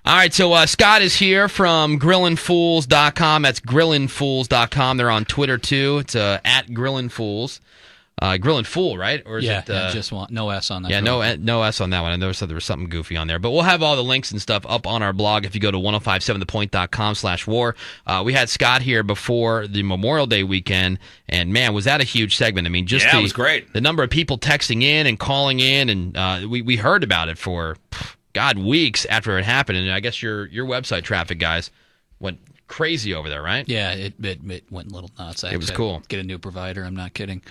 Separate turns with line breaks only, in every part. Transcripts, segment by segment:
All right, so Scott is here from GrillinFools.com. That's GrillinFools.com. They're on Twitter, too. It's at GrillinFools. GrillinFool, right? Or is it,
just one. No S on that.
Yeah, no S on that one. I noticed that there was something goofy on there. But we'll have all the links and stuff up on our blog if you go to 1057thepoint.com/war. We had Scott here before the Memorial Day weekend, and, man, was that a huge segment. I mean, it was great. The number of people texting in and calling in, and we heard about it for, weeks after it happened. And I guess your website traffic, guys, went crazy over there, right?
Yeah, it went a little nuts.
It was cool.
Get a new provider. I'm not kidding.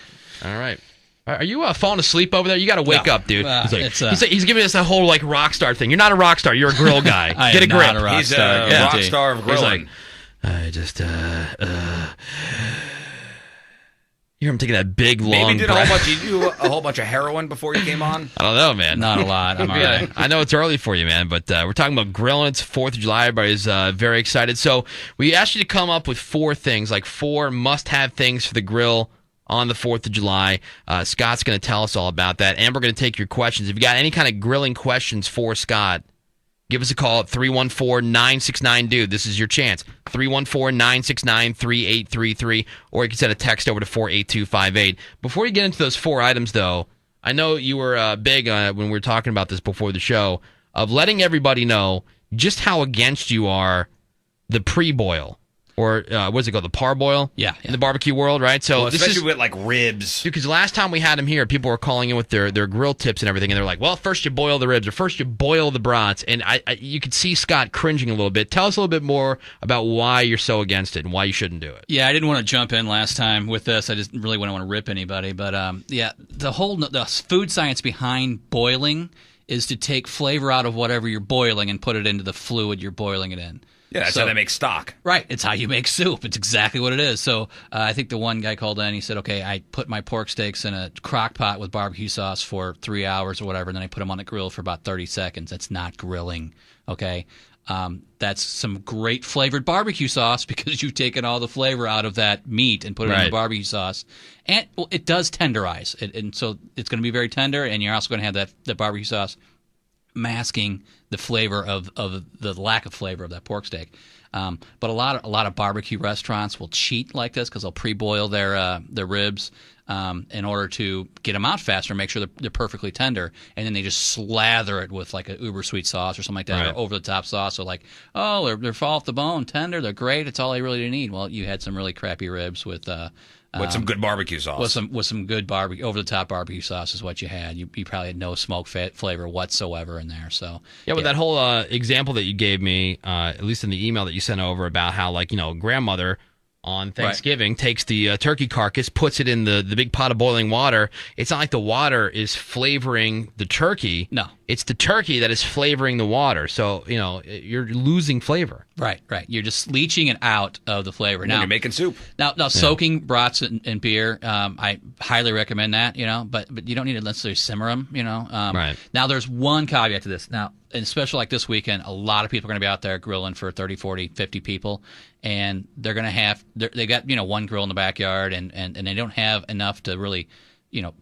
All right. Are you falling asleep over there? You got to wake up, dude. He's giving us a whole rock star thing. You're not a rock star. You're a grill guy. Get a grip.
Not a rock star. He's a rock star of grilling.
He's like, I just you hear him taking that big long
Maybe did
breath.
you do a whole bunch of heroin before you came on?
I don't know, man.
Not a lot. I'm all right.
I know it's early for you, man, but we're talking about grilling. It's 4th of July. Everybody's very excited. So we asked you to come up with 4 things, 4 must-have things for the grill on the 4th of July. Scott's going to tell us all about that, and we're going to take your questions. If you got any kind of grilling questions for Scott, give us a call at 314-969-DUDE. This is your chance. 314-969-3833, or you can send a text over to 48258. Before you get into those 4 items, though, I know you were big when we were talking about this before the show, of letting everybody know just how against you are the pre-boil. Or what does it called? The parboil?
Yeah.
In the barbecue world, right? So
especially with ribs.
Because last time we had him here, people were calling in with their grill tips and everything, and they're like, well, first you boil the ribs, or first you boil the brats. And you could see Scott cringing a little bit. Tell us a little bit more about why you're so against it and why you shouldn't do it.
Yeah, I didn't want to jump in last time with this. I just really wouldn't want to rip anybody. But, the food science behind boiling is to take flavor out of whatever you're boiling and put it into the fluid you're boiling it in.
Yeah, that's how they make stock.
Right. It's how you make soup. It's exactly what it is. So I think the one guy called in, he said, okay, I put my pork steaks in a crock pot with barbecue sauce for 3 hours or whatever, and then I put them on the grill for about 30 seconds. That's not grilling, okay? That's some great flavored barbecue sauce because you've taken all the flavor out of that meat and put it in the barbecue sauce. And it does tenderize. And so it's going to be very tender, and you're also going to have that barbecue sauce masking the flavor of the lack of flavor of that pork steak. But a lot of barbecue restaurants will cheat like this because they'll pre-boil their ribs in order to get them out faster and make sure they're perfectly tender, and then they just slather it with an uber sweet sauce or something like that, or over the top sauce. So they're fall off the bone, tender, they're great. It's all I really need. Well, you had some really crappy ribs with
some good barbecue sauce.
With some good barbecue, over the top barbecue sauce is what you had. You probably had no smoke flavor whatsoever in there. So
but that whole example that you gave me, at least in the email that you sent over about how grandmother on Thanksgiving takes the turkey carcass, puts it in the big pot of boiling water. It's not like the water is flavoring the turkey.
No.
It's the turkey that is flavoring the water. So, you're losing flavor.
Right. You're just leaching it out of the flavor.
Now you're making soup.
Now soaking brats in beer, I highly recommend that, but you don't need to necessarily simmer them,
Right.
Now there's one caveat to this. Now, and especially like this weekend, a lot of people are going to be out there grilling for 30, 40, 50 people, and they're going to have they got one grill in the backyard, and they don't have enough to really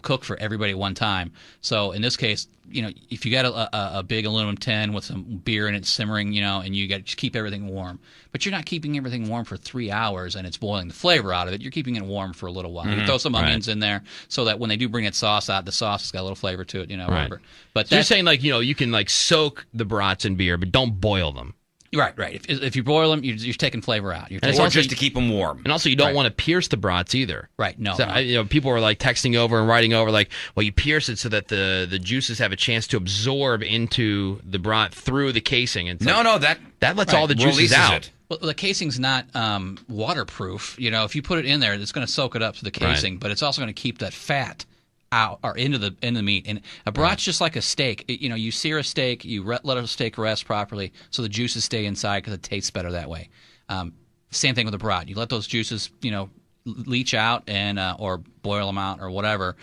cook for everybody at one time. So in this case, if you got a big aluminum tin with some beer in it simmering, and you got to just keep everything warm, but you're not keeping everything warm for 3 hours and it's boiling the flavor out of it. You're keeping it warm for a little while. You throw some onions in there so that when they do bring that sauce out, the sauce has got a little flavor to it, whatever. But
so you're saying you can soak the brats in beer, but don't boil them.
Right. If you boil them, you're taking flavor out.
Or just to keep them warm.
And also, you don't want to pierce the brats either.
Right. No.
So, people are texting over and writing over you pierce it so that the juices have a chance to absorb into the brat through the casing. And that lets all the juices out.
Well, the casing's not waterproof. If you put it in there, it's going to soak it up to the casing, but it's also going to keep that fat out or into the meat. And a brat's just like a steak. You sear a steak, you let a steak rest properly so the juices stay inside because it tastes better that way. Same thing with a brat. You let those juices, leach out and or boil them out or whatever,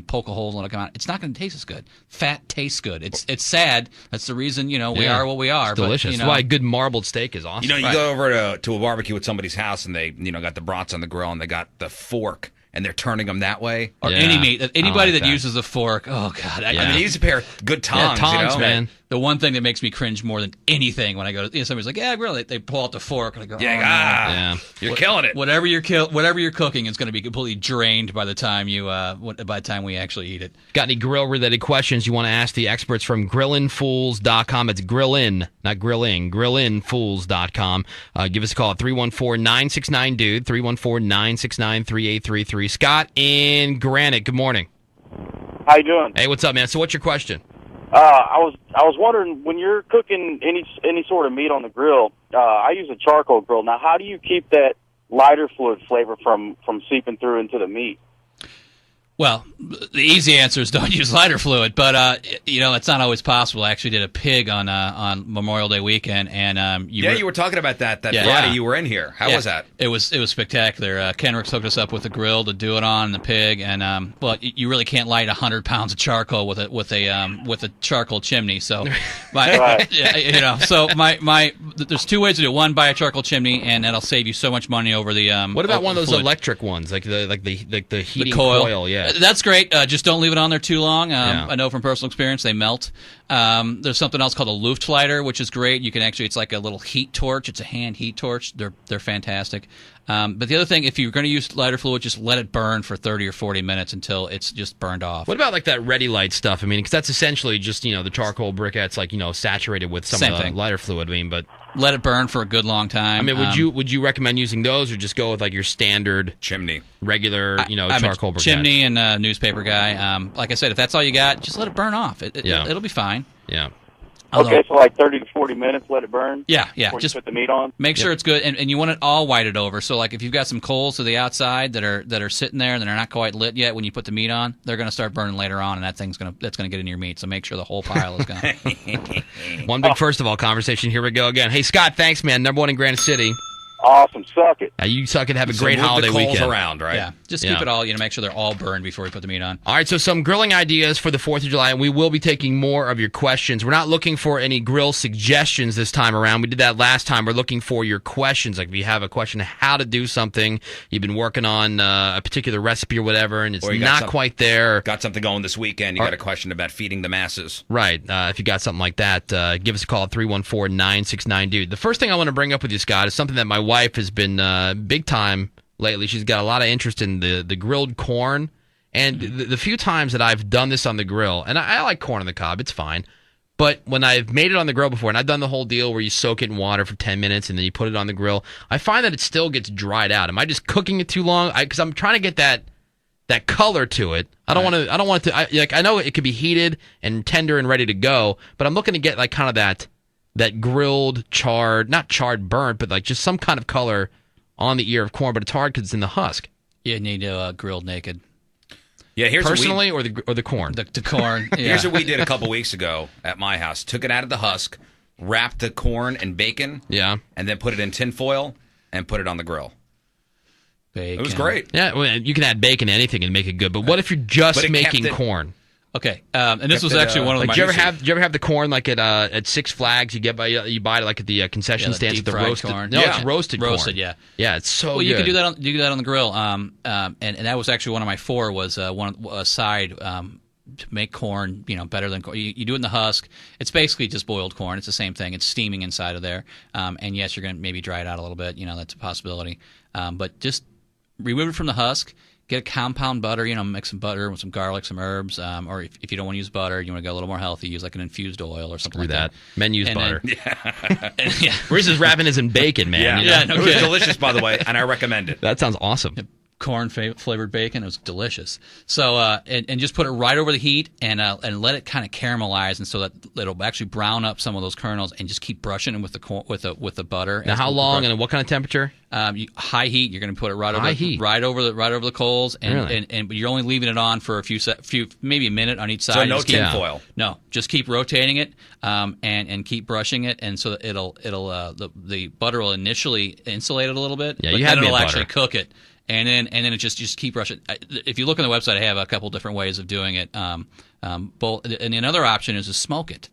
poke a hole and let it come out. It's not going to taste as good. Fat tastes good. It's sad. That's the reason we are what we are.
It's delicious. That's why good marbled steak is awesome.
You go over to a barbecue at somebody's house and they got the brats on the grill and they got the fork. And they're turning them that way.
Or any meat. Anybody that uses a fork, oh, God.
I mean, use a pair of good tongs.
Tongs, man.
the one thing that makes me cringe more than anything when I go to somebody's like, yeah, grill. They pull out the fork and I go,
Yeah, you're killing it.
Whatever you're cooking is going to be completely drained by the time we actually eat it.
Got any grill-related questions you want to ask the experts from GrillinFools.com? It's Grillin, not grilling. GrillinFools.com. Give us a call at 314-969-DUDE, 314-969-3833. Scott in Granite, good morning.
How you doing?
Hey, what's up, man? So what's your question?
I was wondering, when you're cooking any sort of meat on the grill, I use a charcoal grill. Now, how do you keep that lighter fluid flavor from seeping through into the meat?
Well, the easy answer is don't use lighter fluid, but it's not always possible. I actually did a pig on Memorial Day weekend, and
you were talking about that Friday you were in here. How was that?
It was spectacular. Kenrick's hooked us up with a grill to do it on the pig, and you really can't light 100 pounds of charcoal with a charcoal chimney. So, there's two ways to do it. One, buy a charcoal chimney, and that'll save you so much money over the.
What about one of those
fluid.
Electric ones, like the heating
coil?
Yeah.
That's great. Just don't leave it on there too long. I know from personal experience they melt. There's something else called a Luftleiter, which is great. You can it's like a little heat torch. It's a hand heat torch. They're fantastic. But the other thing, if you're going to use lighter fluid, just let it burn for 30 or 40 minutes until it's just burned off.
What about like that Ready Light stuff? I mean, because that's essentially just the charcoal briquettes, like saturated with some of the lighter fluid. I mean, but
let it burn for a good long time.
I mean, would you recommend using those, or just go with like your standard
chimney,
regular charcoal briquette?
Chimney and newspaper guy. Like I said, if that's all you got, just let it burn off. It'll be fine.
Yeah.
Okay, so like 30 to 40 minutes, let it burn?
Yeah.
Before
Just
you put the meat on?
Make sure it's good, and you want it all whited over. So, like, if you've got some coals to the outside that are sitting there and they're not quite lit yet, when you put the meat on, they're going to start burning later on, and that's going to get in your meat. So make sure the whole pile is gone.
One big first of all conversation. Here we go again. Hey, Scott, thanks, man. Number one in Granite City.
Awesome. Suck it.
You suck it. Have a great holiday weekend.
Around, right?
Yeah. Just keep it all, make sure they're all burned before we put the meat on.
All right, so some grilling ideas for the 4th of July, and we will be taking more of your questions. We're not looking for any grill suggestions this time around. We did that last time. We're looking for your questions. Like if you have a question how to do something, you've been working on a particular recipe or whatever, and it's not quite there.
Got something going this weekend. You got a question about feeding the masses.
Right. If you got something like that, give us a call at 314-969-DUDE. The first thing I want to bring up with you, Scott, is something that my wife has been big time lately. She's got a lot of interest in the grilled corn, and the few times that I've done this on the grill, and I like corn on the cob, it's fine, but when I've made it on the grill before, and I've done the whole deal where you soak it in water for 10 minutes and then you put it on the grill, I find that it still gets dried out. Am I just cooking it too long? Because I'm trying to get that color to it. I don't want it to. I know it could be heated and tender and ready to go, but I'm looking to get like kind of that grilled, charred, not charred, burnt, but like just some kind of color on the ear of corn, but it's hard because it's in the husk.
You need to grilled naked.
Yeah, here's
personally, or the corn.
The corn. Yeah.
Here's what we did a couple weeks ago at my house. Took it out of the husk, wrapped the corn in bacon, and then put it in tin foil and put it on the grill.
Bacon.
It was great.
Yeah, well, you can add bacon to anything and make it good. But what if you're just making corn?
Okay, and this was actually one of the.
Like, do you ever have the corn like at Six Flags? You buy it like at the concession stands with the roasted
corn.
No, it's roasted corn.
Yeah.
Yeah, it's so good.
You can do that. You can do that on the grill. And that was actually one of my four. Was a side to make corn. Better than corn. You do it in the husk. It's basically just boiled corn. It's the same thing. It's steaming inside of there. And yes, you're going to maybe dry it out a little bit. That's a possibility. But just remove it from the husk. Get a compound butter, mix some butter with some garlic, some herbs, or if you don't want to use butter, you want to go a little more healthy, use like an infused oil or something like that.
Men use butter.
Then,
Reese's wrapping is in bacon, man.
It was delicious, by the way, and I recommend it.
That sounds awesome.
Corn flavored bacon. It was delicious. So and just put it right over the heat and let it kind of caramelize, and so that it'll actually brown up some of those kernels, and just keep brushing them with the butter.
Now, how long and what kind of temperature?
High heat. You're going to put it right over the coals, and but you're only leaving it on for a few maybe a minute on each side.
So no tin foil.
No, just keep rotating it, and keep brushing it, and so that the butter will initially insulate it a little bit.
Yeah,
but
you have
then it'll
butter.
actually cook it. And then it just keep brushing. If you look on the website, I have a couple different ways of doing it. And another option is to smoke it.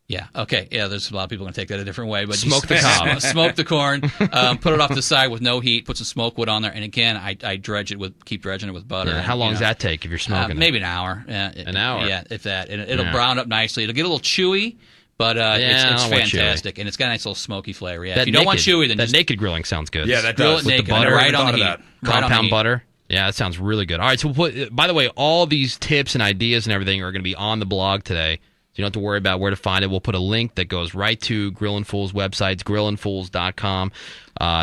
Yeah. Okay. Yeah. There's a lot of people going to take that a different way, but
smoke the cob.
Smoke the corn. Put it off the side with no heat. Put some smoke wood on there, and again, I keep dredging it with butter.
Yeah, how long does that take if you're smoking it?
Maybe an hour.
An hour.
Yeah, if that. And it'll brown up nicely. It'll get a little chewy, but it's fantastic, and it's got a nice little smoky flavor. Yeah. If you don't want chewy, then
that naked grilling sounds good.
Yeah, that does.
Grill it naked,
the butter,
right on the heat.
Compound butter. Yeah, that sounds really good. All right, so we'll put. By the way, all these tips and ideas and everything are going to be on the blog today. You don't have to worry about where to find it. We'll put a link that goes right to GrillinFools websites, GrillinFools.com.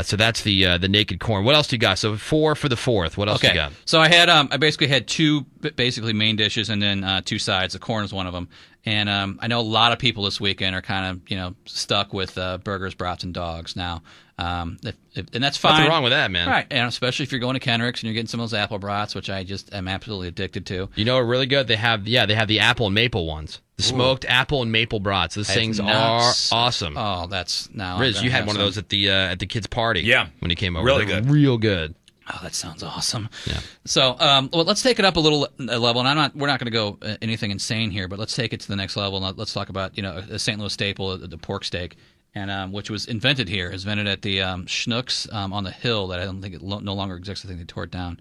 So that's the naked corn. What else do you got? So 4 for the 4th. What else do you got?
So I had I basically had 2 basically main dishes and then 2 sides. The corn is one of them. And I know a lot of people this weekend are kind of stuck with burgers, brats, and dogs now. And that's fine.
Nothing wrong with that, man.
Right, and especially if you're going to Kendrick's and you're getting some of those apple brats, which I just am absolutely addicted to.
You know, really good. They have the apple and maple ones. The smoked apple and maple brats. Those things are awesome.
Oh, that's now.
Riz, you had one of those at the kids' party.
Yeah,
when you came over.
Really good.
Real good.
Oh, that sounds awesome.
Yeah.
So, well, let's take it up a little level, and we're not going to go anything insane here, but let's take it to the next level. And let's talk about a St. Louis staple, the pork steak, and which was invented here, is invented at the Schnucks on the Hill that I don't think it no longer exists. I think they tore it down.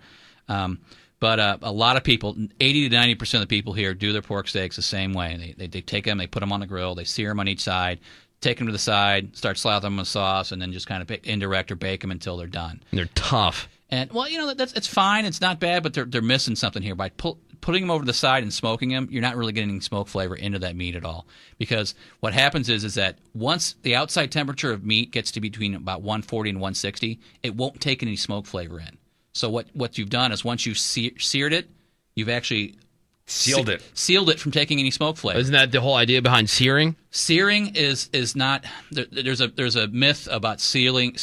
But a lot of people, 80 to 90% of the people here, do their pork steaks the same way. They take them, they put them on the grill, they sear them on each side, take them to the side, start slathering them with sauce, and then just kind of indirect or bake them until they're done.
And they're tough.
And well, it's fine, it's not bad, but they're missing something here. By putting them over to the side and smoking them, you're not really getting any smoke flavor into that meat at all. Because what happens is that once the outside temperature of meat gets to between about 140 and 160, it won't take any smoke flavor in. So what you've done is once you've seared it, you've actually
sealed
it from taking any smoke flavor.
Isn't that the whole idea behind searing?
Searing is not. There's a myth about searing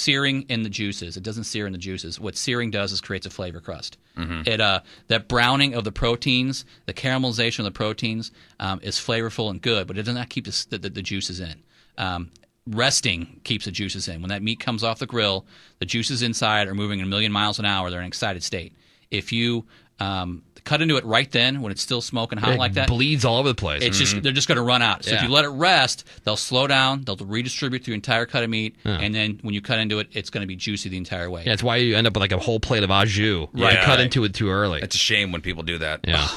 in the juices. It doesn't sear in the juices. What searing does is creates a flavor crust. Mm-hmm. That browning of the proteins, the caramelization of the proteins, is flavorful and good, but it does not keep the juices in. Resting keeps the juices in. When that meat comes off the grill, the juices inside are moving a million miles an hour. They're in an excited state. If you cut into it right then when it's still smoking hot like that,
bleeds all over the place.
It's they're just going to run out. So if you let it rest, they'll slow down, they'll redistribute the entire cut of meat, and then when you cut into it, it's going to be juicy the entire way.
Yeah, that's why you end up with like a whole plate of au jus. Right, cut into it too early.
It's a shame when people do that.
Yeah,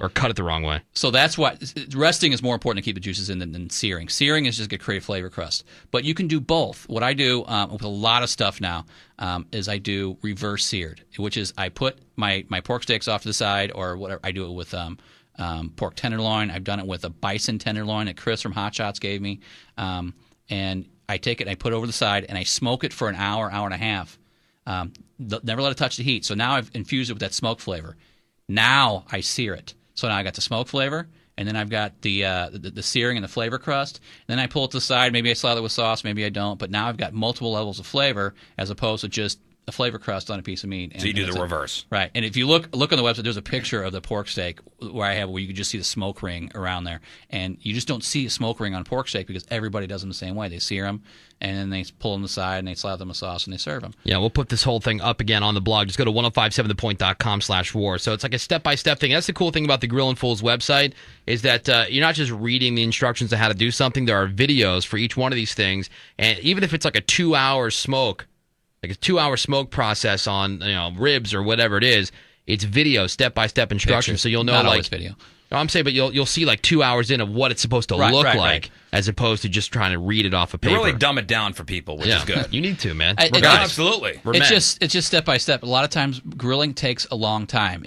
or cut it the wrong way.
So that's why resting is more important to keep the juices in than searing. Searing is just going to create a flavor crust. But you can do both. What I do with a lot of stuff now is I do reverse seared, which is I put my pork steaks off to the side, or whatever. I do it with pork tenderloin. I've done it with a bison tenderloin that Chris from Hot Shots gave me. And I take it and I put it over the side and I smoke it for an hour, hour and a half. Never let it touch the heat. So now I've infused it with that smoke flavor. Now I sear it. So now I got the smoke flavor, and then I've got the searing and the flavor crust. And then I pull it to the side. Maybe I slather it with sauce. Maybe I don't. But now I've got multiple levels of flavor as opposed to just a flavor crust on a piece of meat.
So you do the reverse.
Right. And if you look on the website, there's a picture of the pork steak where you can just see the smoke ring around there. And you just don't see a smoke ring on pork steak because everybody does them the same way. They sear them, and then they pull them to the side, and they slather them with sauce, and they serve them.
Yeah, we'll put this whole thing up again on the blog. Just go to 1057thepoint.com/war. So it's like a step-by-step thing. That's the cool thing about the GrillinFools website is that you're not just reading the instructions on how to do something. There are videos for each one of these things. And even if it's like a 2-hour smoke, like a 2-hour smoke process on ribs or whatever it is, it's video, step-by-step instructions.
Pictures.
So you'll know
not always video.
No, I'm saying, but you'll see like 2 hours in of what it's supposed to look like, as opposed to just trying to read it off a paper.
You really dumb it down for people, which is good.
You need to, man.
Absolutely.
It's just step by step. A lot of times, grilling takes a long time.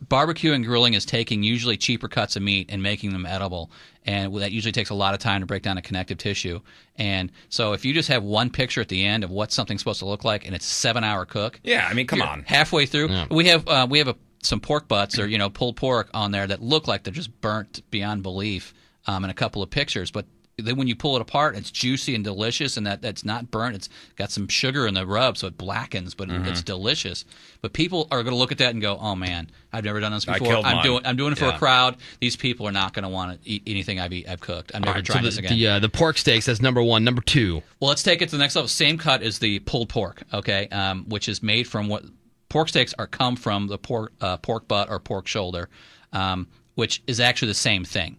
Barbecue and grilling is taking usually cheaper cuts of meat and making them edible, and that usually takes a lot of time to break down a connective tissue. And so, if you just have one picture at the end of what something's supposed to look like, and it's a 7-hour cook,
come on,
halfway through, we have some pork butts or pulled pork on there that look like they're just burnt beyond belief in a couple of pictures, but then when you pull it apart, it's juicy and delicious, and that's not burnt. It's got some sugar in the rub, so it blackens, but it's delicious. But people are going to look at that and go, "Oh man, I've never done this before. I'm doing it for a crowd. These people are not going to want to eat anything I've cooked. I'm never trying this again."
The pork steaks, that's number one. Number two.
Well, let's take it to the next level. Same cut as the pulled pork, okay, which is made from what. Pork steaks come from the pork butt or pork shoulder, which is actually the same thing.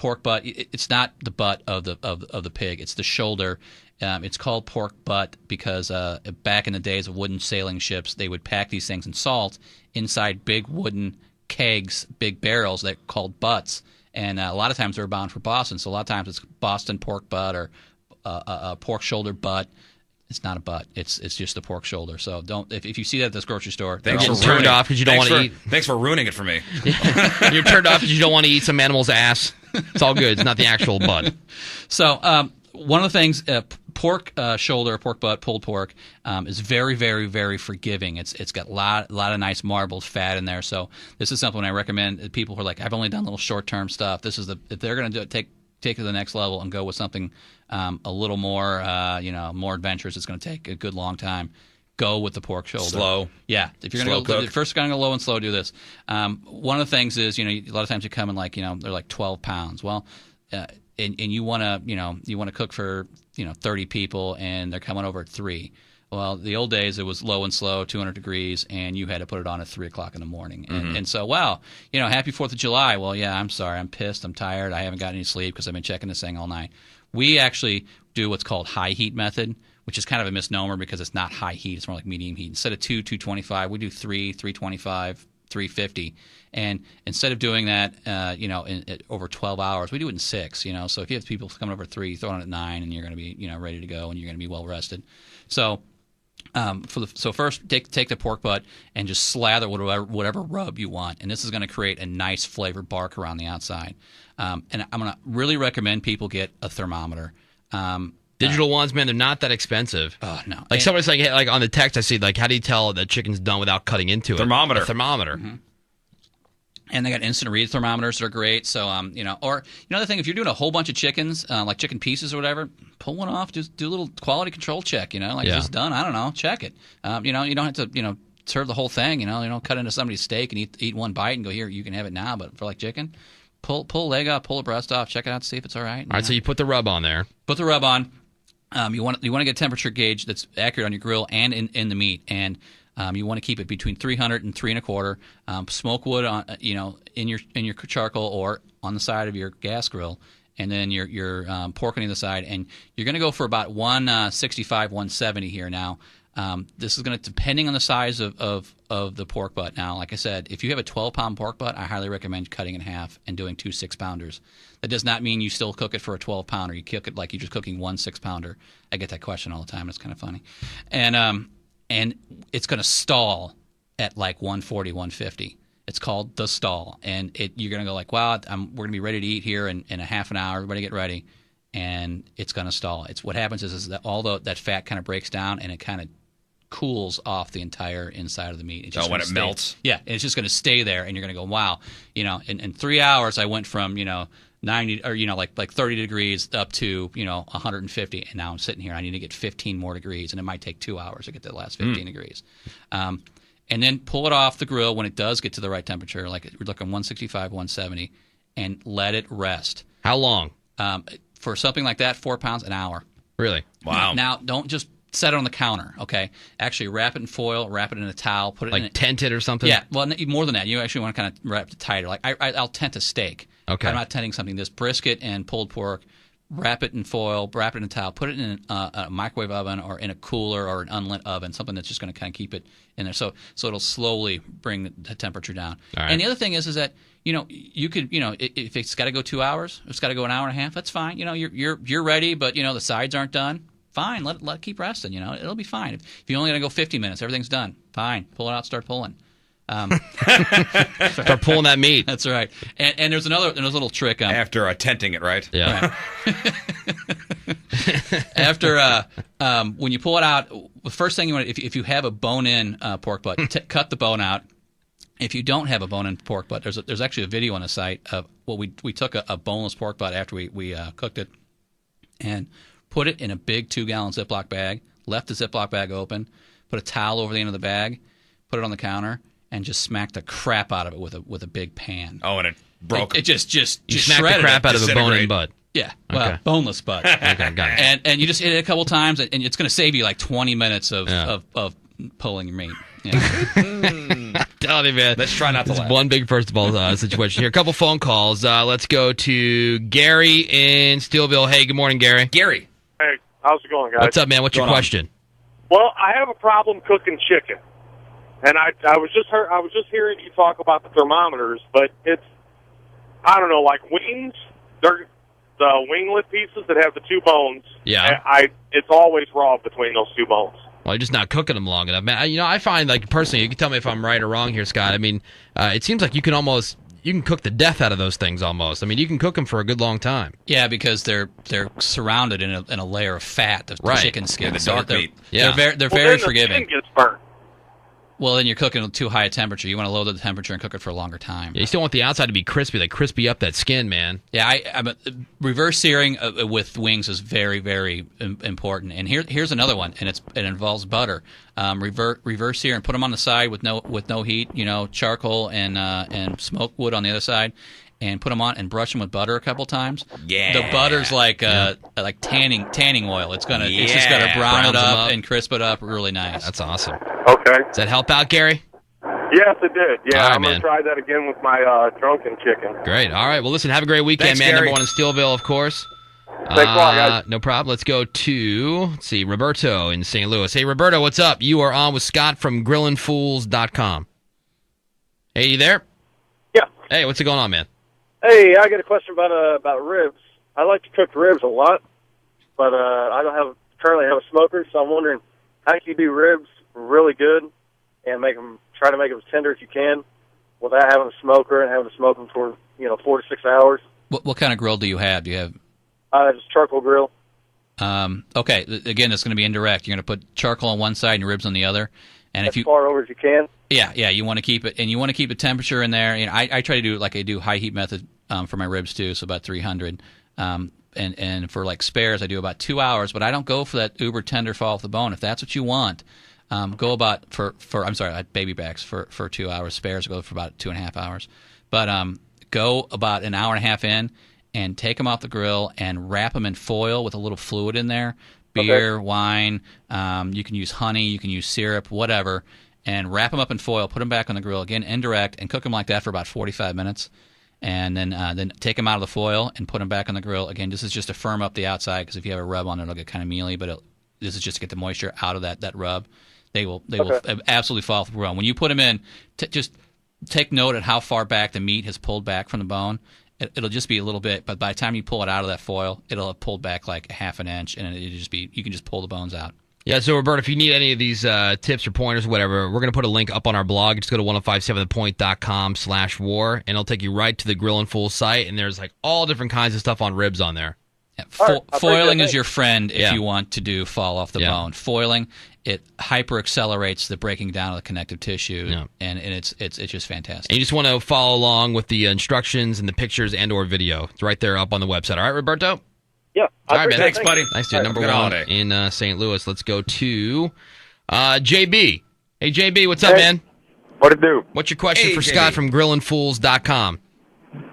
pork butt. It's not the butt of the pig. It's the shoulder. It's called pork butt because back in the days of wooden sailing ships, they would pack these things in salt inside big wooden kegs, big barrels that are called butts. And a lot of times they were bound for Boston. So a lot of times it's Boston pork butt or a pork shoulder butt. It's not a butt. It's just a pork shoulder. So don't if you see that at this grocery store,
thanks for turned off because you don't want to eat.
Thanks for ruining it for me.
You're turned off because you don't want to eat some animal's ass. It's all good. It's not the actual butt.
So one of the things, pork shoulder, pork butt, pulled pork, is very, very, very forgiving. It's got a lot of nice marbled fat in there. So this is something I recommend people who are like, I've only done little short term stuff. This is if they're going to do it, take it to the next level and go with something a little more, more adventurous. It's going to take a good long time. Go with the pork shoulder.
Slow.
Yeah. If you're going to go first, going to go low and slow, do this. One of the things is, a lot of times you come in they're like 12 pounds. Well, and you want to cook for 30 people and they're coming over at 3. Well, the old days it was low and slow, 200 degrees, and you had to put it on at 3 o'clock in the morning. And so, wow, happy 4th of July. Well, yeah, I'm sorry, I'm pissed, I'm tired, I haven't got any sleep because I've been checking this thing all night. We actually do what's called high heat method, which is kind of a misnomer because it's not high heat, it's more like medium heat. Instead of 225, we do 325, 350. And instead of doing that, in over 12 hours, we do it in 6. So if you have people coming over at 3, throw it on at 9, and you're going to be, ready to go, and you're going to be well rested. So, first take the pork butt and just slather whatever rub you want, and this is going to create a nice flavored bark around the outside. And I'm going to really recommend people get a thermometer.
Digital ones, man, they're not that expensive.
Oh, no.
Somebody's like on the text, I see, how do you tell that chicken's done without cutting into it?
Thermometer.
A thermometer.
Mm-hmm. And they got instant read thermometers that are great. So, or the thing, if you're doing a whole bunch of chickens, like chicken pieces or whatever, pull one off, just do a little quality control check, Is this done? I don't know. Check it. You don't have to, serve the whole thing, you don't cut into somebody's steak and eat one bite and go, here, you can have it now. But for chicken, pull a leg off, pull a breast off, check it out to see if it's all right.
All right, so you put the rub on there.
Put the rub on. You want to get a temperature gauge that's accurate on your grill and in the meat, and you want to keep it between 300 and 3 1/4. Smoke wood on in your charcoal or on the side of your gas grill, and then your pork on the side, and you're going to go for about 165, 170 here now. This is going to, depending on the size of the pork butt. Now, like I said, if you have a 12-pound pork butt, I highly recommend cutting in half and doing 2 6-pounders. That does not mean you still cook it for a 12-pounder. You cook it like you're just cooking 1 6-pounder. I get that question all the time. It's kind of funny. And it's going to stall at 140, 150. It's called the stall. And you're going to go wow, we're going to be ready to eat here in a half an hour. Everybody get ready. And it's going to stall. What happens is that all that fat kind of breaks down and it kind of cools off the entire inside of the meat. It's just
when it melts?
Yeah, and it's just going to stay there, and you're going to go, wow, in 3 hours I went from 90 or like 30 degrees up to 150, and now I'm sitting here. I need to get 15 more degrees, and it might take 2 hours to get the last 15 degrees. And then pull it off the grill when it does get to the right temperature, like we're looking 165, 170, and let it rest.
How long?
For something like that, 4 pounds, an hour.
Really?
Wow.
Now, don't just set it on the counter, okay? Actually, wrap it in foil, wrap it in a towel, put it in
tent it or something?
Yeah, well, more than that. You actually want to kind of wrap it tighter. I'll tent a steak.
Okay.
I'm not tenting something. This brisket and pulled pork, wrap it in foil, wrap it in a towel, put it in a microwave oven or in a cooler or an unlit oven, something that's just going to kind of keep it in there. So it'll slowly bring the temperature down.
All right.
And the other thing is that you could if it's got to go 2 hours, if it's got to go an hour and a half, that's fine. You're ready, but the sides aren't done. Fine, let it keep resting. It'll be fine. If you only got to go 50 minutes, everything's done. Fine, pull it out, start pulling.
Start pulling that meat.
That's right. And there's a little trick.
After tenting it, right?
Yeah.
Right. After when you pull it out, the first thing you want, if you have a bone-in pork butt, cut the bone out. If you don't have a bone-in pork butt, there's actually a video on the site of we took a boneless pork butt after we cooked it, and put it in a big 2-gallon Ziploc bag, left the Ziploc bag open, put a towel over the end of the bag, put it on the counter, and just smacked the crap out of it with a big pan.
Oh, and it broke.
It just
you smacked the crap out of a bone-in butt.
Yeah, well,
okay.
Boneless butt.
Okay, got it.
And you just hit it a couple times, and it's going to save you 20 minutes of pulling your meat. Yeah.
telling you, man.
Let's try not to
It's
laugh.
one big first of all situation here. A couple phone calls. Let's go to Gary in Steelville. Hey, good morning, Gary.
Gary.
Hey, how's it going, guys?
What's up, man? What's your question?
Well, I have a problem cooking chicken, and I was just hearing you talk about the thermometers, but it's, I don't know, like wings. They're the winglet pieces that have the two bones.
Yeah.
It's always raw between those two bones.
Well, you're just not cooking them long enough, man. I find, like, personally, you can tell me if I'm right or wrong here, Scott. I mean, it seems like you can cook the death out of those things almost. I mean, you can cook them for a good long time.
Yeah, because they're surrounded in a layer of fat of
Right.
chicken skin.
Yeah, the dark meat.
Yeah.
They're very
then
forgiving.
The skin gets burnt.
Well, then you're cooking at too high a temperature. You want to lower the temperature and cook it for a longer time.
Yeah, you still want the outside to be crispy, like crispy up that skin, man.
Yeah, reverse searing with wings is very, very important. And here's another one, and it involves butter. Reverse sear and put them on the side with no heat. Charcoal and smoke wood on the other side, and put them on and brush them with butter a couple times.
Yeah.
The butter's like tanning oil. It's just gonna brown it
Browns 'em
up
up.
and crisp it up really nice.
That's awesome.
Okay.
Does that help out, Gary?
Yes, it did. Yeah,
All right,
I'm going
man.
to try that again with my drunken chicken.
Great. All right. Well, listen, have a great weekend,
Thanks,
man.
Gary.
Number one in Steelville, of course.
Thanks a lot, guys.
No problem. Let's go to, Roberto in St. Louis. Hey, Roberto, what's up? You are on with Scott from GrillinFools.com. Hey, you there?
Yeah.
Hey, what's going on, man?
Hey, I got a question about ribs. I like to cook ribs a lot, but I don't currently have a smoker, so I'm wondering how can you do ribs really good and try to make them as tender as you can without having a smoker and having to smoke them for 4 to 6 hours.
What kind of grill do you have? Do you have?
Just charcoal grill.
Okay. Again, it's going to be indirect. You're going to put charcoal on one side and ribbs on the other. And
As far over as you can.
Yeah, you want to keep it, and you want to keep the temperature in there. I try to do it like I do high heat method for my ribs too, so about 300. And for like spares, I do about 2 hours, but I don't go for that uber tender fall off the bone. If that's what you want, go about baby backs for 2 hours. Spares go for about 2.5 hours, but go about an hour and a half in, and take them off the grill and wrap them in foil with a little fluid in there. Beer, wine, you can use honey, you can use syrup, whatever, and wrap them up in foil, put them back on the grill, again, indirect, and cook them like that for about 45 minutes. And then take them out of the foil and put them back on the grill. Again, this is just to firm up the outside, because if you have a rub on it, it'll get kind of mealy, but this is just to get the moisture out of that rub. They will absolutely fall off the grill. When you put them in, just take note at how far back the meat has pulled back from the bone. It'll just be a little bit, but by the time you pull it out of that foil, it'll have pulled back like a half an inch, and you can just pull the bones out.
Yeah, so Roberto, if you need any of these tips or pointers or whatever, we're going to put a link up on our blog. Just go to 1057thepoint.com/war, and it'll take you right to the Grillin' Fools site, and there's like all different kinds of stuff on ribs on there.
Yeah,
All right,
foiling
I
is your friend if you want to do fall off the
Yeah.
bone. Foiling, it hyper accelerates the breaking down of the connective tissue, and it's just fantastic.
And you just want to follow along with the instructions and the pictures and or video. It's right there up on the website. All right, Roberto?
Yeah.
All right, man.
Thanks, buddy.
Nice dude. Number
Good
one
holiday.
in St. Louis. Let's go to JB. Hey, JB, what's up, man?
What it do?
What's your question
Hey,
for
JB.
Scott from GrillinFools.com?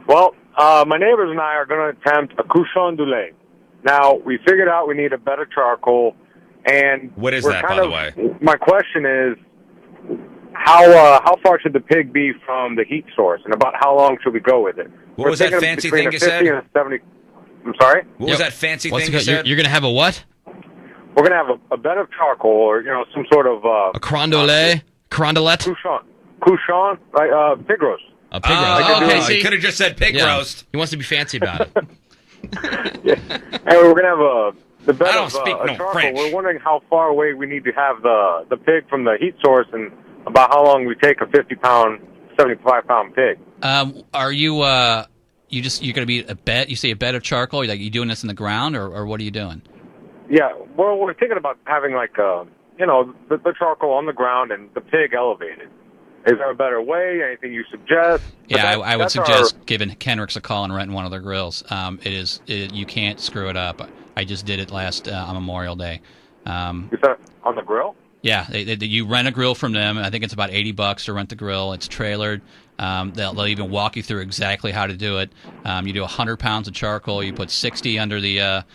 Well, my neighbors and I are going to attempt a couchon doulet. Now, we figured out we need a better charcoal, and
What is
we're
that, by
kind
the
of-
way?
My question is, how far should the pig be from the heat source, and about how long should we go with it?
What
We're
was that
thinking
fancy
between
thing
a
you
50
said?
and a 70. I'm sorry?
What was that fancy thing you said?
You're going to have a what?
We're going to have a bed of charcoal, or some sort of
A crondolet? Crondolet?
couchon, like pig roast.
A pig roast.
Okay,
see?
you could have just said pig
Yeah.
roast.
He wants to be fancy about it.
And we're going to have the bed
I don't
of
speak no
charcoal.
French.
We're wondering how far away we need to have the pig from the heat source, and about how long we take a 50-pound, 75-pound pig.
Are you you're going to be a bed? You say a bed of charcoal? Like you doing this in the ground, or what are you doing?
Yeah, well, we're thinking about having the charcoal on the ground and the pig elevated. Is there a better way? Anything you suggest?
Yeah, I would
that's
suggest giving Kenrick's a call and renting one of their grills. You can't screw it up. I just did it last on Memorial Day.
Is that on the grill?
Yeah, you rent a grill from them. I think it's about $80 to rent the grill. It's trailered. They'll even walk you through exactly how to do it. You do 100 pounds of charcoal. You put 60 under the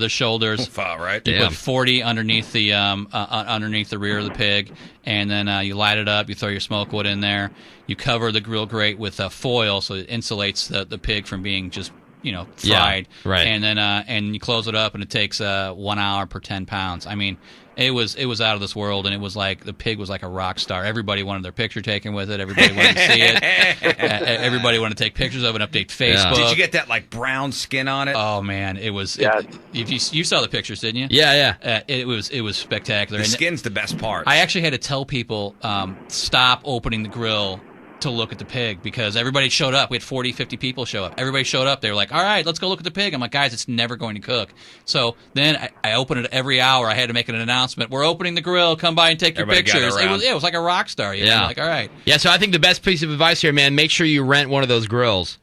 shoulders.
Right.
You put 40 underneath the rear of the pig, and then you light it up. You throw your smoke wood in there. You cover the grill grate with foil so it insulates the pig from being just fried.
Yeah, right.
And then and you close it up, and it takes 1 hour per 10 pounds. I mean, it was out of this world, and it was like the pig was like a rock star. Everybody wanted their picture taken with it. Everybody wanted to see it. Everybody wanted to take pictures of it and update Facebook.
Did you get that like brown skin on it?
Oh man, it was. You saw the pictures, didn't you?
Yeah.
It was spectacular.
The skin's the best part.
I actually had to tell people stop opening the grill to look at the pig because everybody showed up. We had 40, 50 people show up. Everybody showed up. They were like, all right, let's go look at the pig. I'm like, guys, it's never going to cook. So then I opened it every hour. I had to make an announcement. We're opening the grill. Come by and take your pictures. It was like a rock star. You know? Like, all right.
Yeah, so I think the best piece of advice here, man, make sure you rent one of those grills.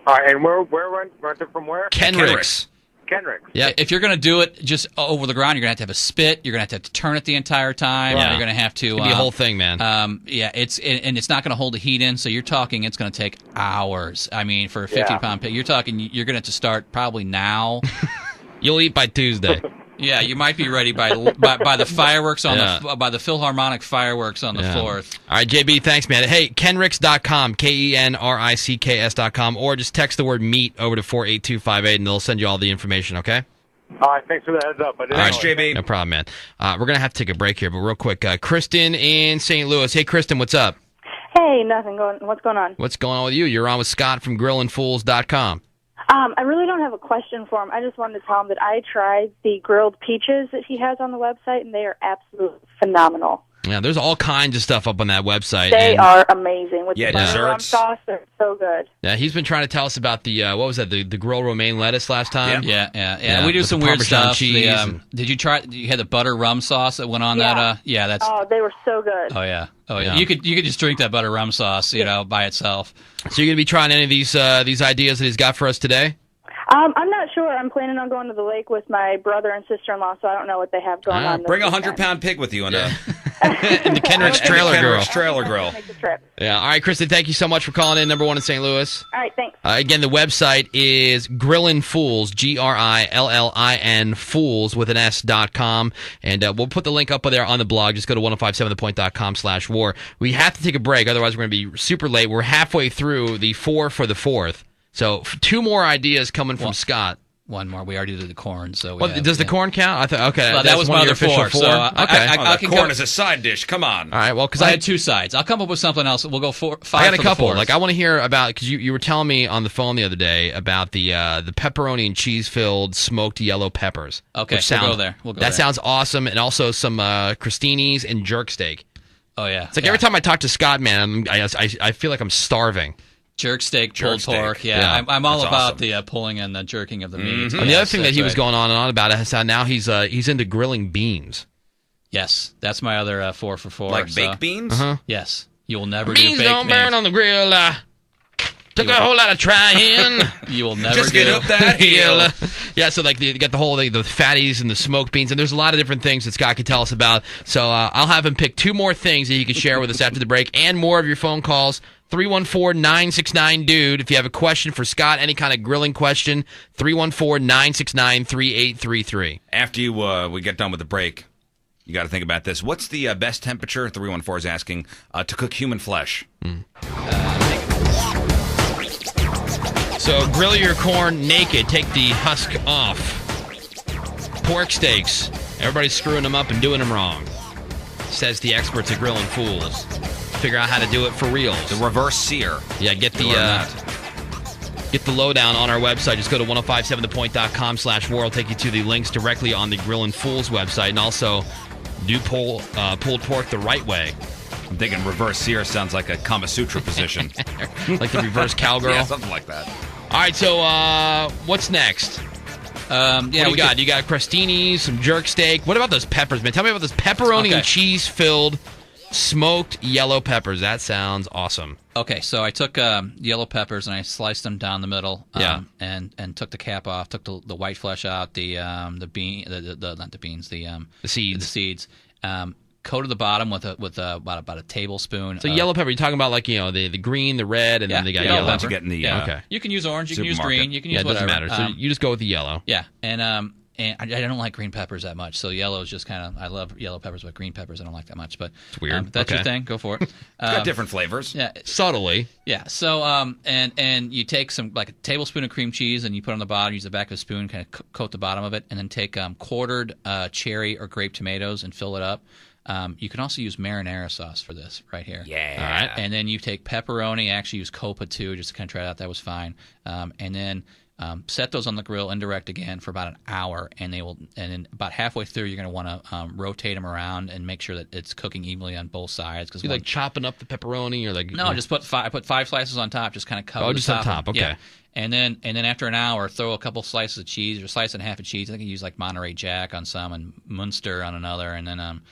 All right, and where rent it from where?
Kenrick's.
Yeah. If you're going to do it just over the ground, you're going to have a spit. You're going to have to turn it the entire time.
Yeah.
You're going to have to.
It's gonna be a whole thing, man.
It's not going to hold the heat in. So you're talking it's going to take hours. I mean, for a 50-pound pig, you're talking you're going to have to start probably now.
You'll eat by Tuesday.
Yeah, you might be ready by the fireworks by the Philharmonic fireworks on the 4th.
All right, JB, thanks, man. Hey, Kenricks.com, KENRICKS.com, or just text the word meat over to 48258, and they'll send you all the information, okay?
All right, thanks for the heads up.
Thanks, JB.
No problem, man. We're going to have to take a break here, but real quick, Kristen in St. Louis. Hey, Kristen, what's up?
Hey, nothing. What's going on?
What's going on with you? You're on with Scott from GrillinFools.com.
I really don't have a question for him. I just wanted to tell him that I tried the grilled peaches that he has on the website, and they are absolutely phenomenal.
Yeah, there's all kinds of stuff up on that website.
They are amazing. With the
desserts.
rum sauce, they're so good.
Yeah, he's been trying to tell us about the, what was that, the grilled romaine lettuce last time?
Yeah. We do
with
some
the
weird
Parmesan
stuff.
cheese
Did you try? You had the butter rum sauce that went on that? That's.
Oh, they were so good.
Oh yeah. You could just drink that butter rum sauce, by itself.
So you're gonna be trying any of these ideas that he's got for us today?
I'm not sure. I'm planning on going to the lake with my brother and sister-in-law, so I don't know what they have going on.
Bring a 100-pound pig with you and
the Kenrick's Trailer Grill.
Make the trip.
Yeah. All right, Kristen, thank you so much for calling in, number one in St. Louis.
All right, thanks.
Again, the website is GrillinFools, GRILLIN Fools with an S.com, and we'll put the link up there on the blog. Just go to 1057thepoint.com/war. We have to take a break, otherwise we're going to be super late. We're halfway through the 4 for the 4th. So 2 more ideas coming from Scott.
One more. We already did the corn. So
does the corn count? I thought okay.
Well, that was my other 4. So
the corn is a side dish. Come on.
All right. Well, because
I had 2 sides. I'll come up with something else. We'll go 5.
I got a couple. Like I want to hear about because you were telling me on the phone the other day about the pepperoni and cheese filled smoked yellow peppers.
Okay, we'll go there.
That sounds awesome, and also some crostinis and jerk steak.
Oh yeah.
It's like every time I talk to Scott, man, I feel like I'm starving.
Jerk steak, pulled pork. Yeah. I'm all about the pulling and the jerking of the meat.
And the other thing that he was going on and on about is how now he's into grilling beans.
Yes, that's my other 4 for 4.
Like baked beans?
Uh-huh.
Yes. You will never
beans
do baked
don't burn on the grill. Took a whole lot of trying.
You will never
just get up that hill.
Yeah, so like you got the whole the fatties and the smoked beans, and there's a lot of different things that Scott could tell us about. So I'll have him pick 2 more things that he can share with us after the break, and more of your phone calls. 314-969-DUDE. If you have a question for Scott, any kind of grilling question, 314-969-3833.
After we get done with the break, you got to think about this. What's the best temperature, 314 is asking, to cook human flesh?
So grill your corn naked. Take the husk off. Pork steaks. Everybody's screwing them up and doing them wrong, says the experts at Grillin' Fools. Figure out how to do it for reals.
The reverse sear.
Yeah, get the lowdown on our website. Just go to 1057thepoint.com/war. It'll take you to the links directly on the Grillin' Fools website. And also, do pulled pork the right way.
I'm thinking reverse sear sounds like a Kama Sutra position.
Like the reverse cowgirl?
Yeah, something like that.
All right, so what's next? What do you got? You got crostini, some jerk steak. What about those peppers, man? Tell me about those pepperoni and cheese-filled smoked yellow peppers. That sounds awesome.
Okay, so I took yellow peppers and I sliced them down the middle. And took the cap off, took the white flesh out, the seeds. coated the bottom with about a tablespoon.
So yellow pepper, you're talking about like the green, the red, and then they got yellow
Once
pepper.
you get in the
okay.
You can use orange, you can use
Supermarket.
green, you can use
It
whatever.
doesn't matter. So you just go with the yellow.
Yeah, and I don't like green peppers that much. So yellow is just kind of, I love yellow peppers, but green peppers I don't like that much. But
it's weird.
If that's your thing, go for it.
Got different flavors.
Yeah,
subtly.
Yeah. So and you take some like a tablespoon of cream cheese and you put it on the bottom. Use the back of a spoon, kind of coat the bottom of it, and then take quartered cherry or grape tomatoes and fill it up. You can also use marinara sauce for this right here.
Yeah.
All right.
And then you take pepperoni. I actually use copa too, just to kind of try it out. That was fine. And then set those on the grill indirect again for about an hour, and then about halfway through you're going to want to rotate them around and make sure that it's cooking evenly on both sides. Because
you like chopping up the pepperoni or like
just put five. I put 5 slices on top, just kind of cover.
Oh, just on top. Okay.
Yeah. And then after an hour, throw a couple slices of cheese or slice and a half of cheese. I think you use like Monterey Jack on some and Munster on another, and then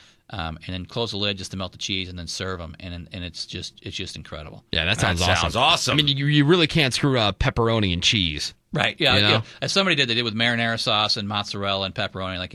close the lid just to melt the cheese, and then serve them, and it's just incredible.
Yeah, that sounds awesome.
Sounds awesome.
I mean, you really can't screw up pepperoni and cheese.
Right. Yeah. Yeah. As somebody did, they did with marinara sauce and mozzarella and pepperoni, like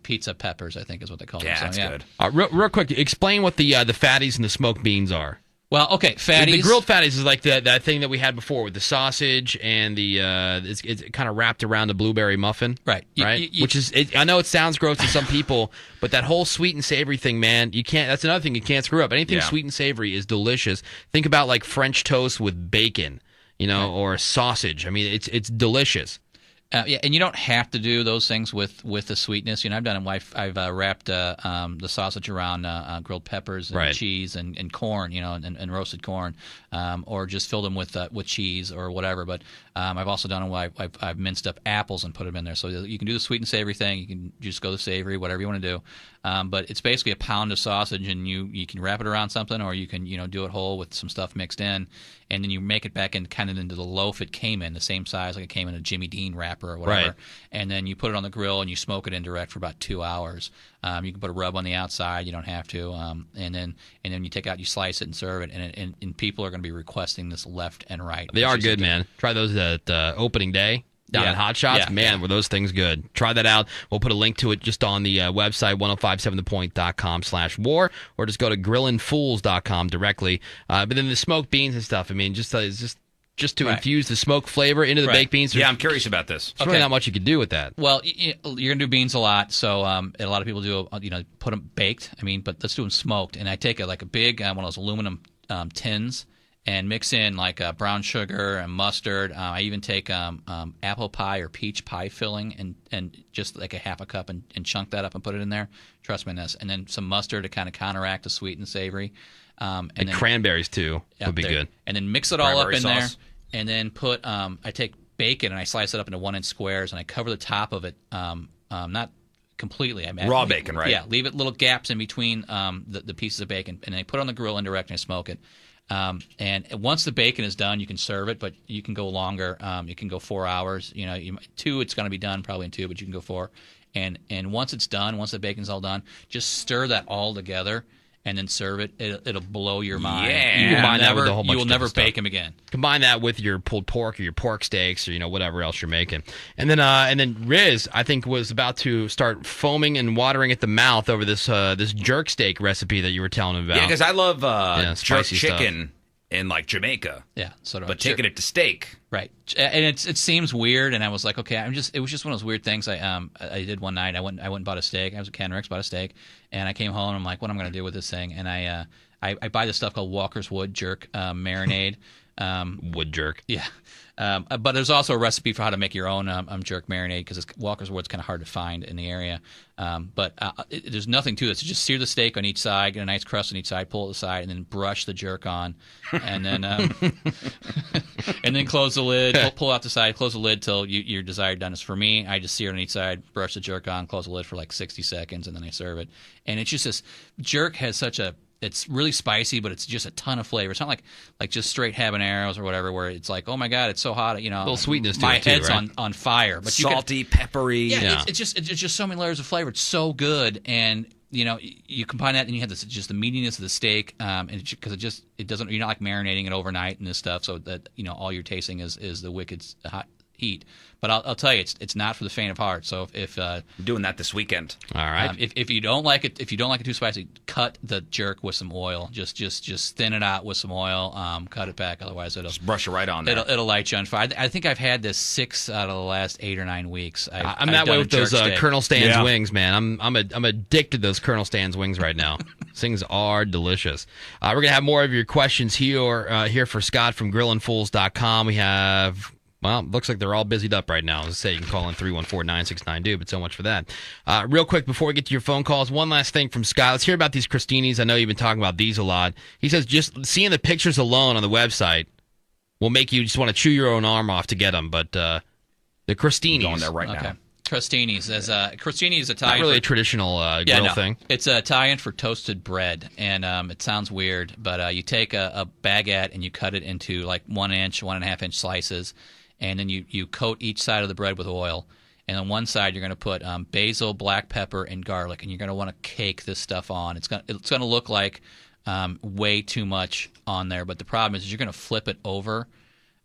pizza peppers, I think is what they call them.
That's good.
Real quick, explain what the fatties and the smoked beans are.
Well, okay, fatties.
The grilled fatties is like that thing that we had before with the sausage and the it's kind of wrapped around the blueberry muffin,
right?
Which is I know it sounds gross to some people, but that whole sweet and savory thing, man, you can't. That's another thing you can't screw up. Anything sweet and savory is delicious. Think about like French toast with bacon, or sausage. I mean, it's delicious.
And you don't have to do those things with the sweetness. I've done it. I've wrapped the sausage around grilled peppers and cheese and corn, and roasted corn, or just filled them with cheese or whatever. But I've also done it where I've minced up apples and put them in there. So you can do the sweet and savory thing. You can just go the savory, whatever you want to do. But it's basically a pound of sausage, and you can wrap it around something, or you can do it whole with some stuff mixed in, and then you make it back in kind of into the loaf it came in, the same size like it came in a Jimmy Dean wrapper or whatever.
Right.
And then you put it on the grill and you smoke it indirect for about 2 hours. You can put a rub on the outside. You don't have to. And then you take out, you slice it and serve it. And people are going to be requesting this left and right.
They are good, man. Try those at opening day. Down at Hot Shots, were those things good. Try that out. We'll put a link to it just on the website, 1057thepoint.com/war, or just go to GrillinFools.com directly. But then the smoked beans and stuff, I mean, just to infuse the smoke flavor into the baked beans.
Yeah, I'm curious about this.
There's really not much you can do with that.
Well, you're going to do beans a lot, so a lot of people do, put them baked. I mean, but let's do them smoked. And I take a big one of those aluminum tins, and mix in like brown sugar and mustard. I even take apple pie or peach pie filling and just like a half a cup and chunk that up and put it in there. Trust me on this. And then some mustard to kind of counteract the sweet and savory.
And then cranberries too would be good.
And then mix it all up in
sauce.
there. And then put I take bacon and I slice it up into 1-inch squares and I cover the top of it. Not completely.
Raw bacon, right?
Yeah. Leave it little gaps in between the pieces of bacon, and then I put it on the grill indirect and I smoke it. And once the bacon is done, you can serve it, but you can go longer. You can go 4 hours. 2, it's going to be done probably in 2, but you can go 4. And once it's done, once the bacon's all done, just stir that all together and then serve it. It'll blow your mind.
Yeah.
You combine that with a whole bunch
you will
of
never
different
bake
stuff.
them again.
Combine that with your pulled pork or your pork steaks or whatever else you're making, and then Riz, I think, was about to start foaming and watering at the mouth over this jerk steak recipe that you were telling him about.
Yeah, because I love jerk
spicy
chicken in like Jamaica.
Yeah, sort of.
But taking it to steak.
Right, and it seems weird, and I was like, okay, it was just one of those weird things. I did one night. I went and bought a steak. I was at Ken Rick's, bought a steak, and I came home and I'm like, what am I going to do with this thing? And I buy this stuff called Walker's Wood jerk marinade.
Wood jerk.
Yeah. But there's also a recipe for how to make your own jerk marinade because Walker's Wood's kind of hard to find in the area. But there's nothing to this. So just sear the steak on each side, get a nice crust on each side, pull it aside, and then brush the jerk on, and then and then close the lid, pull out the side, close the lid till your desired done. Is for me, I just sear it on each side, brush the jerk on, close the lid for like 60 seconds, and then I serve it. And it's just this jerk has such a it's really spicy, but it's just a ton of flavor. It's not like just straight habaneros or whatever, where it's like, oh my god, it's so hot, a
little sweetness to
my
it too,
head's
right?
on fire. But
salty, peppery.
Yeah, it's just so many layers of flavor. It's so good, and you combine that, and you have just the meatiness of the steak, and because it doesn't, you're not like marinating it overnight and this stuff, so that all you're tasting is the wicked hot heat. But I'll tell you, it's not for the faint of heart. So if
I'm doing that this weekend.
All right.
If you don't like it, too spicy, cut the jerk with some oil. Just thin it out with some oil. Cut it back. Otherwise, it'll
just brush it right on there.
It'll light you on fire. I think I've had this 6 out of the last 8 or 9 weeks.
I'm that way with those Colonel Stan's wings, man. I'm addicted to those Colonel Stan's wings right now. These things are delicious. We're gonna have more of your questions here for Scott from GrillinFools.com. We have. Well, looks like they're all busied up right now. As I say, you can call in 314-969-DO, but so much for that. Real quick, before we get to your phone calls, one last thing from Scott. Let's hear about these crostinis. I know you've been talking about these a lot. He says just seeing the pictures alone on the website will make you just want to chew your own arm off to get them. But the crostinis.
Going there right now.
Crostinis. Crostini is Italian.
Not really a traditional grill thing.
It's Italian for toasted bread, and it sounds weird, but you take a baguette and you cut it into like 1 inch, 1.5 inch slices, and then you coat each side of the bread with oil. And on one side, you're going to put basil, black pepper, and garlic, and you're going to want to cake this stuff on. It's going to look like way too much on there, but the problem is you're going to flip it over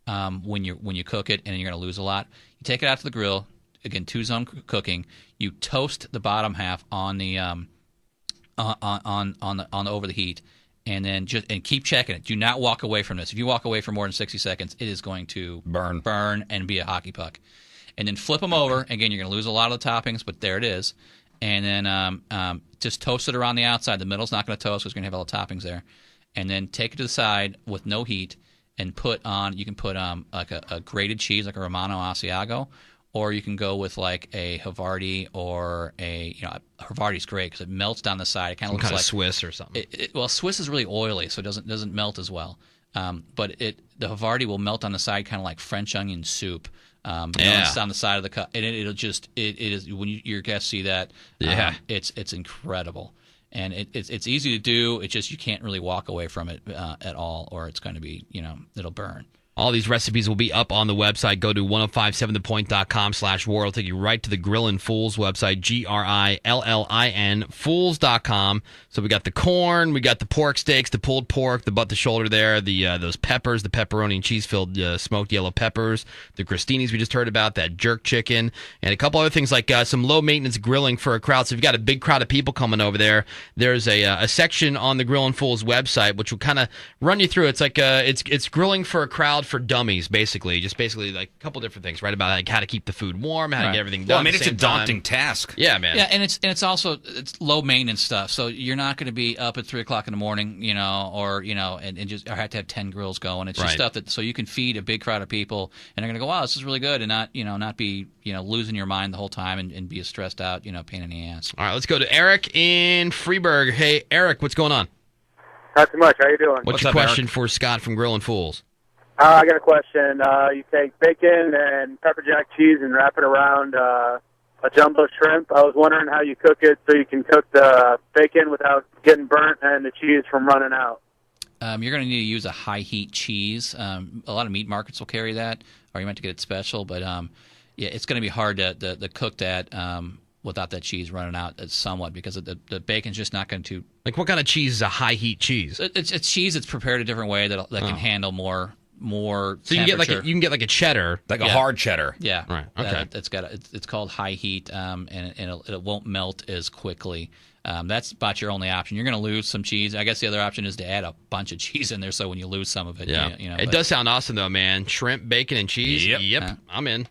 when you cook it, and you're going to lose a lot. You take it out to the grill. Again, 2-zone cooking. You toast the bottom half on the over the heat, and then keep checking it. Do not walk away from this. If you walk away for more than 60 seconds, it is going to burn and be a hockey puck. And then flip them over. Again, you're going to lose a lot of the toppings, but there it is. And then just toast it around the outside. The middle's not going to toast because you're going to have all the toppings there. And then take it to the side with no heat and you can put like a grated cheese, like a Romano Asiago, or you can go with like a Havarti or Havarti's great because it melts down the side. It kind of looks like
Swiss or something.
Well, Swiss is really oily, so it doesn't melt as well. But the Havarti will melt on the side, kind of like French onion soup. It's on the side of the cup, and it is when your guests see that. It's incredible, and it's easy to do. It's just you can't really walk away from it at all, or it's going to be it'll burn.
All these recipes will be up on the website. Go to 1057thepoint.com/war. It'll take you right to the Grillin' Fools website, GRILLIN Fools.com. So we got the corn, we got the pork steaks, the pulled pork, the butt, the shoulder there, those peppers, the pepperoni and cheese-filled smoked yellow peppers, the crostinis we just heard about, that jerk chicken, and a couple other things like some low-maintenance grilling for a crowd. So if you've got a big crowd of people coming over there, there's a section on the Grillin' Fools website which will kind of run you through. It's like it's grilling for a crowd for dummies, basically. Just basically like a couple different things, right? About like how to keep the food warm, how to get everything done.
Well, I mean, it's a daunting task.
Yeah, man.
Yeah, and it's also low maintenance stuff. So you're not going to be up at 3 o'clock in the morning, or just or have to have 10 grills going. It's just stuff that so you can feed a big crowd of people, and they're going to go, wow, this is really good, and not be losing your mind the whole time and be a stressed out pain in the ass.
All right, let's go to Eric in Freeburg. Hey, Eric, what's going on?
Not too much. How you doing?
What's your question for Scott from Grillin' Fools?
I got a question. You take bacon and pepper jack cheese and wrap it around a jumbo shrimp. I was wondering how you cook it so you can cook the bacon without getting burnt and the cheese from running out.
You're going to need to use a high-heat cheese. A lot of meat markets will carry that, or you might have to get it special. But, it's going to be hard to cook that without that cheese running out somewhat because the bacon's just not going to...
Like what kind of cheese is a high-heat cheese?
It's cheese that's prepared a different way that can handle more
so you can get like a cheddar,
like a hard cheddar.
Yeah,
right. Okay,
it's called high heat, and it won't melt as quickly. That's about your only option. You're going to lose some cheese. I guess the other option is to add a bunch of cheese in there, so when you lose some of it,
it does sound awesome though, man. Shrimp, bacon, and cheese. Yep. I'm in.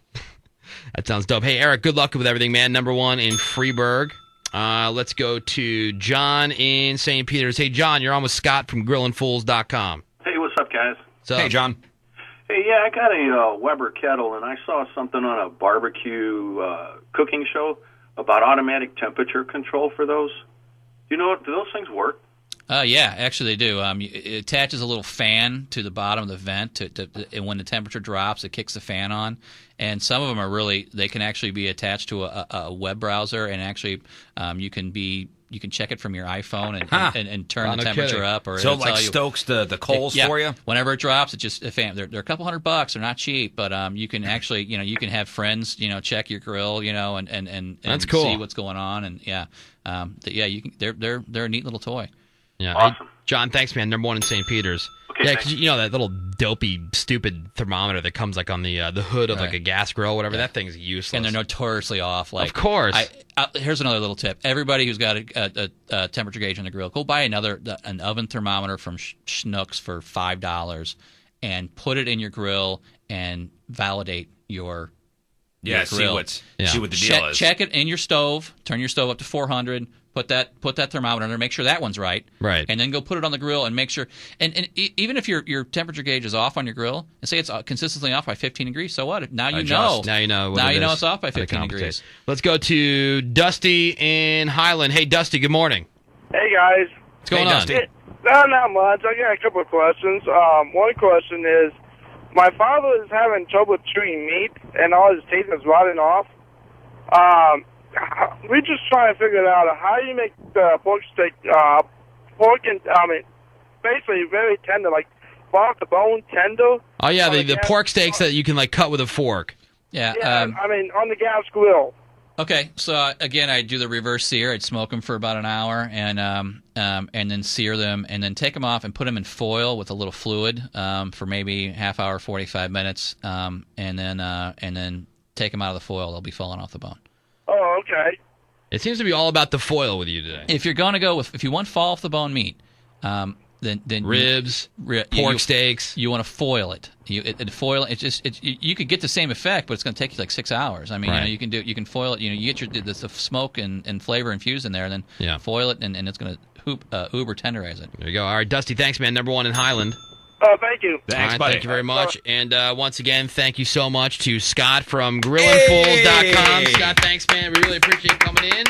That sounds dope. Hey, Eric, good luck with everything, man. Number 1 in Freeburg. Let's go to John in St. Peter's. Hey, John, you're on with Scott from GrillinFools.com.
Hey, what's up, guys?
Hey, John.
Hey, yeah, I got a Weber kettle, and I saw something on a barbecue cooking show about automatic temperature control for those. Do those things work?
Yeah, actually they do. It attaches a little fan to the bottom of the vent, and when the temperature drops, it kicks the fan on. And some of them they can actually be attached to a web browser, and actually you can check it from your iPhone and turn the temperature up. Or
so like stokes the coals for you?
Whenever it drops, it's just a fan. They're a couple $100. They're not cheap, but you can actually, you can have friends, check your grill, and
that's cool.
See what's going on. And you can. They're a neat little toy.
Yeah.
Awesome.
Hey, John, thanks, man. Number 1 in St. Peter's.
Okay,
yeah, because that little dopey, stupid thermometer that comes like on the hood of like a gas grill, whatever. That thing's useless.
And they're notoriously off. Like,
of course.
Here's another little tip. Everybody who's got a temperature gauge on the grill, go buy an oven thermometer from Schnucks for $5 and put it in your grill and validate your grill.
See what the deal is.
Check it in your stove. Turn your stove up to 400. Put that thermometer in there. Make sure that one's right.
Right.
And then go put it on the grill and make sure. And even if your temperature gauge is off on your grill, and say it's consistently off by 15 degrees, so what? Now you know.
Now you know.
Now you know it's off by 15 degrees.
Let's go to Dusty in Highland. Hey, Dusty. Good morning.
Hey guys.
What's going on?
Dusty.
Not much. I got a couple of questions. One question is, my father is having trouble chewing meat, and all his teeth is rotting off. We just trying to figure out how do you make the pork steak, basically very tender, like off the bone tender.
Oh yeah, the pork steaks that you can like cut with a fork.
Yeah.
On the gas grill.
Okay, so again, I do the reverse sear. I'd smoke them for about an hour, and then sear them, and then take them off and put them in foil with a little fluid for maybe half hour, 45 minutes, and then take them out of the foil. They'll be falling off the bone.
Oh, okay.
It seems to be all about the foil with you today.
If you're going to go if you want fall off the bone meat, then
ribs, pork steaks,
you want to foil it. Foil it. You could get the same effect, but it's going to take you like 6 hours. I mean,
right.
you can foil it. You get the smoke and flavor infused in there, and then foil it, and it's going to uber tenderize it.
There you go. All right, Dusty, thanks, man. Number one in Highland.
Thank you.
Thanks,
right,
buddy.
thank you very much. And once again, thank you so much to Scott from GrillinFools.com. Scott, thanks, man. We really appreciate you coming in.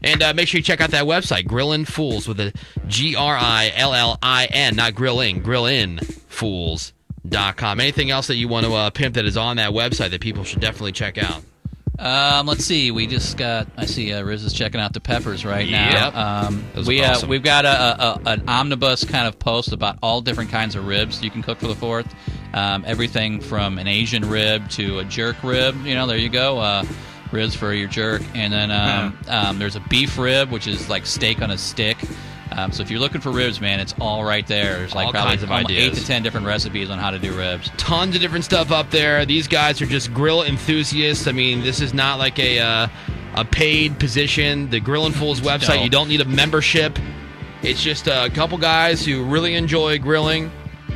And make sure you check out that website, GrillinFools, with a GRILLIN, not grilling, GrillinFools.com. Anything else that you want to pimp that is on that website that people should definitely check out?
Let's see. We just got. I see Riz is checking out the peppers right now.
Awesome.
We've got an omnibus kind of post about all different kinds of ribs you can cook for the 4th. Everything from an Asian rib to a jerk rib. There you go. Ribs for your jerk, and then there's a beef rib, which is like steak on a stick. So if you're looking for ribs, man, it's all right there. There's like
all
probably
kinds of ideas.
8 to 10 different recipes on how to do ribs.
Tons of different stuff up there. These guys are just grill enthusiasts. I mean, this is not like a paid position. The Grillin' Fools website, you don't need a membership. It's just a couple guys who really enjoy grilling,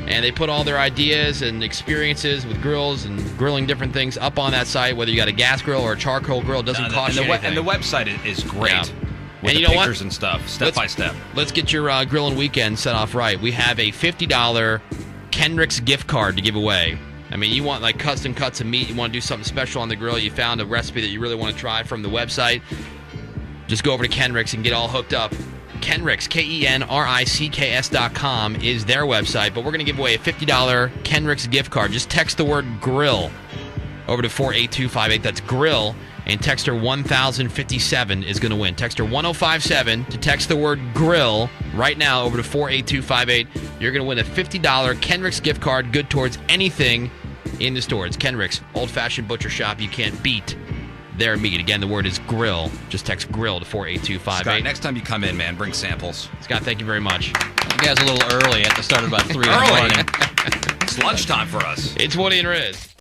and they put all their ideas and experiences with grills and grilling different things up on that site, whether you got a gas grill or a charcoal grill. It doesn't cost you anything.
And the website is great.
Yeah.
With
and
the pictures and stuff, step by step.
Let's get your grilling weekend set off right. We have a $50 Kendrick's gift card to give away. I mean, you want like custom cuts of meat, you want to do something special on the grill, you found a recipe that you really want to try from the website, just go over to Kendrick's and get all hooked up. Kenricks, KENRICKS.com is their website, but we're going to give away a $50 Kenricks gift card. Just text the word grill over to 48258. That's grill. And texter 1057 is going to win. Texter 1057 to text the word grill right now over to 48258. You're going to win a $50 Kenrick's gift card, good towards anything in the store. It's Kenrick's, old-fashioned butcher shop. You can't beat their meat. Again, the word is grill. Just text grill to 48258.
Scott, next time you come in, man, bring samples.
Scott, thank you very much.
You guys a little early at the start of about 3 in the morning.
It's lunchtime for us.
It's Woody and Riz.